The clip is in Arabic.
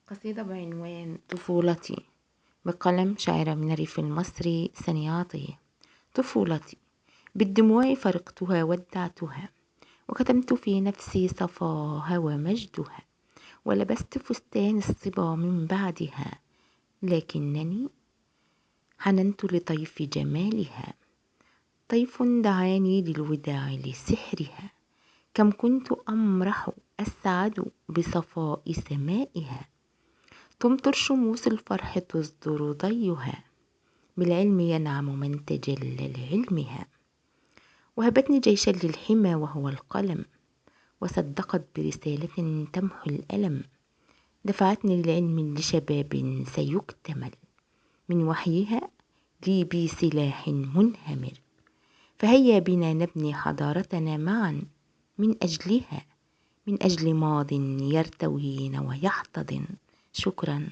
قصيدة بعنوان طفولتي بقلم شاعرة من الريف المصري سنياطي. طفولتي بالدموع فرقتها ودعتها، وكتمت في نفسي صفاها ومجدها، ولبست فستان الصبا من بعدها، لكنني حننت لطيف جمالها. طيف دعاني للوداع لسحرها، كم كنت أمرح أسعد بصفاء سمائها. تمطر شموس الفرح تصدر ضيها، بالعلم ينعم من تجلى لعلمها. وهبتني جيشا للحمى وهو القلم، وصدقت برسالة تمحو الألم. دفعتني للعلم لشباب سيكتمل، من وحيها لي بي سلاح منهمر. فهيا بنا نبني حضارتنا معا، من أجلها، من أجل ماض يرتوين ويحتضن. شكرا.